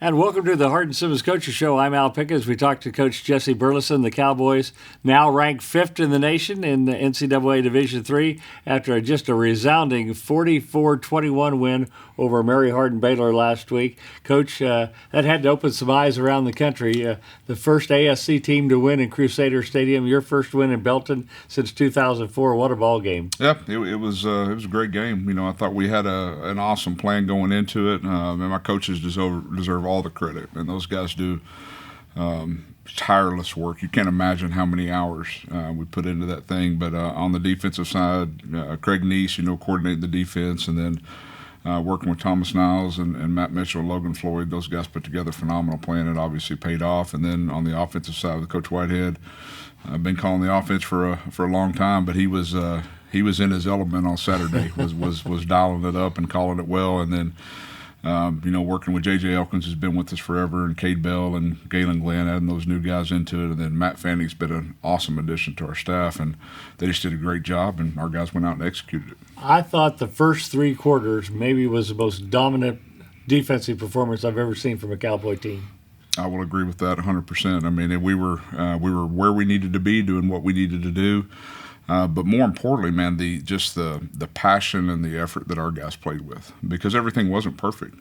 And welcome to the Hart and Simmons Coaches Show. I'm Al Pickett as we talk to Coach Jesse Burleson. The Cowboys now ranked 5th in the nation in the NCAA Division III after just a resounding 44-21 win over Mary Hardin Baylor last week. Coach, that had to open some eyes around the country. The first ASC team to win in Crusader Stadium, your first win in Belton since 2004. What a ball game. Yeah, it was a great game. You know, I thought we had an awesome plan going into it, and my coaches deserve all the credit, and those guys do tireless work. You can't imagine how many hours we put into that thing. But on the defensive side, Craig Neese, coordinating the defense, and then working with Thomas Niles and Matt Mitchell and Logan Floyd, those guys put together a phenomenal plan. It obviously paid off. And then on the offensive side with Coach Whitehead, I've been calling the offense for a long time, but he was in his element on Saturday. was dialing it up and calling it well, and then. Working with J.J. Elkins, who's been with us forever, and Cade Bell and Galen Glenn, adding those new guys into it. And then Matt Fanning's been an awesome addition to our staff, and they just did a great job, and our guys went out and executed it. I thought the first 3 quarters maybe was the most dominant defensive performance I've ever seen from a Cowboy team. I will agree with that 100%. I mean, we were where we needed to be, doing what we needed to do. But more importantly, man, the passion and the effort that our guys played with, because everything wasn't perfect.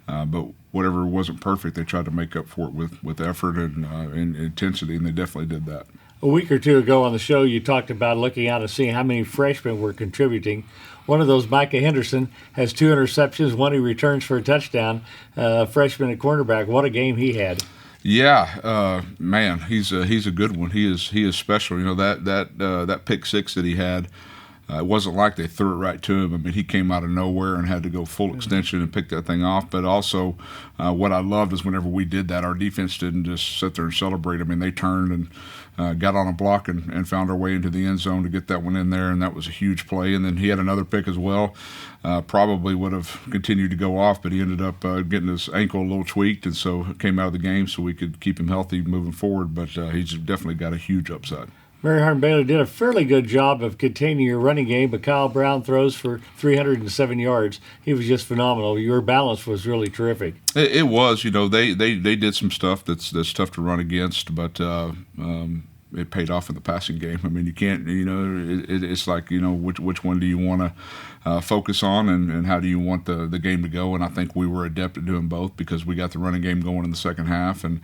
But whatever wasn't perfect, they tried to make up for it with effort and intensity, and they definitely did that. A week or two ago on the show, you talked about looking out and seeing how many freshmen were contributing. One of those, Micah Henderson, has 2 interceptions, 1 he returns for a touchdown. Freshman at cornerback, what a game he had. Yeah, man, he's a good one. He is special. You know, that pick 6 that he had, it wasn't like they threw it right to him. I mean, he came out of nowhere and had to go full extension and pick that thing off. But also, what I loved is whenever we did that, our defense didn't just sit there and celebrate. I mean, they turned and got on a block and found our way into the end zone to get that one in there, and that was a huge play. And then he had another pick as well. Probably would have continued to go off, but he ended up getting his ankle a little tweaked, and so came out of the game so we could keep him healthy moving forward. But he's definitely got a huge upside. Mary Hardin Baylor did a fairly good job of containing your running game, but Kyle Brown throws for 307 yards. He was just phenomenal. Your balance was really terrific. It was. You know, they did some stuff that's tough to run against, but it paid off in the passing game. I mean, you can't, it's like, which one do you want to focus on and how do you want the game to go? And I think we were adept at doing both because we got the running game going in the second half, and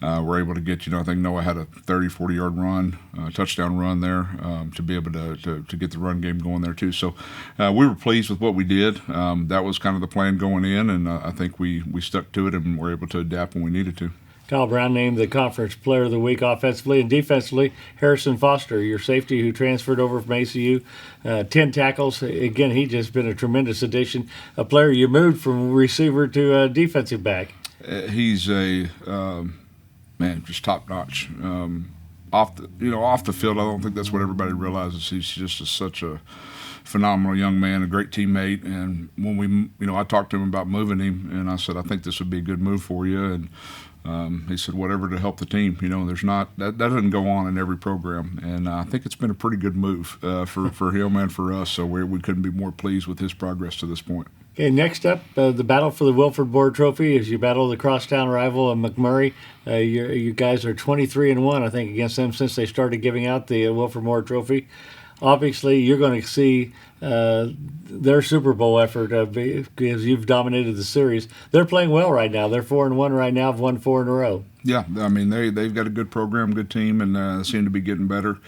we're able to get, I think Noah had a 30, 40-yard run, touchdown run there to be able to get the run game going there too. So we were pleased with what we did. That was kind of the plan going in, and I think we stuck to it and were able to adapt when we needed to. Kyle Brown named the Conference Player of the Week offensively and defensively. Harrison Foster, your safety who transferred over from ACU, 10 tackles. Again, he just been a tremendous addition. A player you moved from receiver to defensive back. He's a man, just top notch. Off the field, I don't think that's what everybody realizes. He's just such a phenomenal young man, a great teammate. And when I talked to him about moving him, and I said, I think this would be a good move for you. And he said, whatever to help the team. There's not that doesn't go on in every program, and I think it's been a pretty good move for him and for us. So we couldn't be more pleased with his progress to this point. Okay, next up, the battle for the Wilford Board Trophy as you battle the crosstown rival of McMurray. You guys are 23-1, I think, against them since they started giving out the Wilford Board Trophy. Obviously, you're going to see their Super Bowl effort because you've dominated the series. They're playing well right now. They're 4-1 right now. Have won 4 in a row. Yeah, I mean they've got a good program, good team, and seem to be getting better.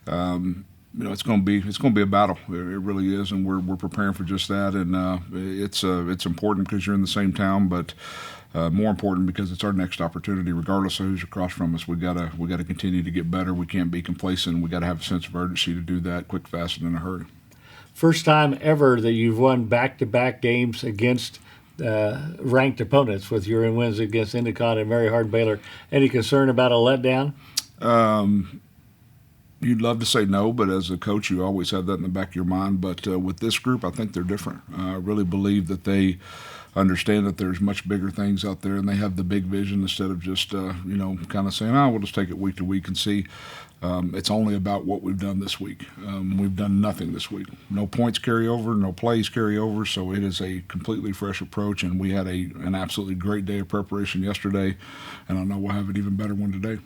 It's going to be a battle. It really is, and we're preparing for just that. And it's important because you're in the same town, but more important because it's our next opportunity. Regardless of who's across from us, we gotta continue to get better. We can't be complacent. We got to have a sense of urgency to do that quick, fast, and in a hurry. First time ever that you've won back-to-back games against ranked opponents with your wins against Endicott and Mary Hardin Baylor. Any concern about a letdown? You'd love to say no, but as a coach, you always have that in the back of your mind. But with this group, I think they're different. I really believe that they understand that there's much bigger things out there, and they have the big vision instead of just kind of saying, we'll just take it week to week and see. It's only about what we've done this week. We've done nothing this week. No points carry over, no plays carry over, so it is a completely fresh approach, and we had an absolutely great day of preparation yesterday, and I know we'll have an even better one today.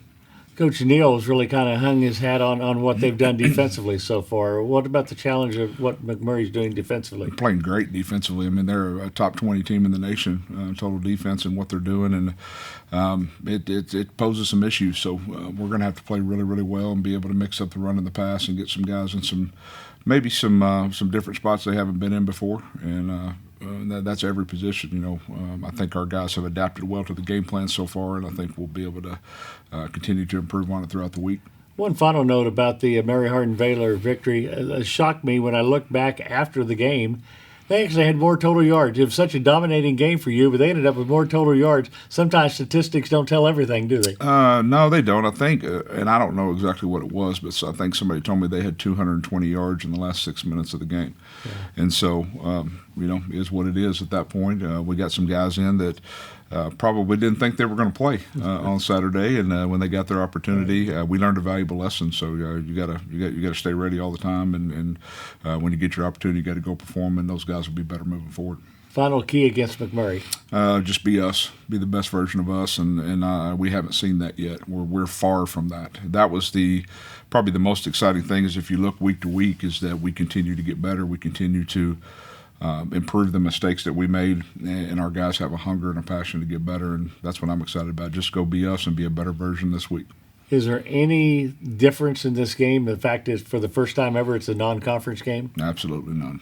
Coach Neal's really kind of hung his hat on what they've done defensively so far. What about the challenge of what McMurray's doing defensively? They're playing great defensively. I mean, they're a top 20 team in the nation, total defense and what they're doing, and it poses some issues. So we're going to have to play really, really well and be able to mix up the run and the pass and get some guys in some different spots they haven't been in before, and that's every position. I think our guys have adapted well to the game plan so far, and I think we'll be able to continue to improve on it throughout the week. One final note about the Mary Hardin-Baylor victory. It shocked me when I looked back after the game. They actually had more total yards. It was such a dominating game for you, but they ended up with more total yards. Sometimes statistics don't tell everything, do they? No, they don't. I think, and I don't know exactly what it was, but I think somebody told me they had 220 yards in the last 6 minutes of the game. Yeah. And so, is what it is at that point. We got some guys in that probably didn't think they were going to play on Saturday, and when they got their opportunity, we learned a valuable lesson. So you got to stay ready all the time, and when you get your opportunity, you got to go perform, and those guys will be better moving forward. Final key against McMurray. Just be us, be the best version of us, and we haven't seen that yet. We're far from that. That was probably the most exciting thing. Is if you look week to week, is that we continue to get better. We continue to improve the mistakes that we made, and our guys have a hunger and a passion to get better, and that's what I'm excited about. Just go be us and be a better version this week. Is there any difference in this game? The fact is, for the first time ever, it's a non-conference game? Absolutely none.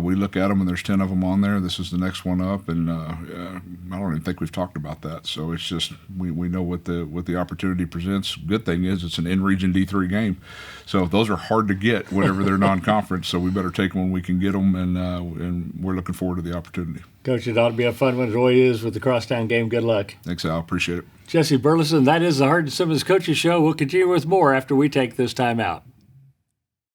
We look at them, and there's 10 of them on there. This is the next one up, and I don't even think we've talked about that. So it's just we know what the opportunity presents. Good thing is it's an in-region D3 game, so those are hard to get whenever they're non-conference. So we better take them when we can get them, and we're looking forward to the opportunity. Coach, it ought to be a fun one. It always is with the crosstown game. Good luck. Thanks, Al. Appreciate it. Jesse Burleson, that is the Hardin Simmons Coaches Show. We'll continue with more after we take this time out.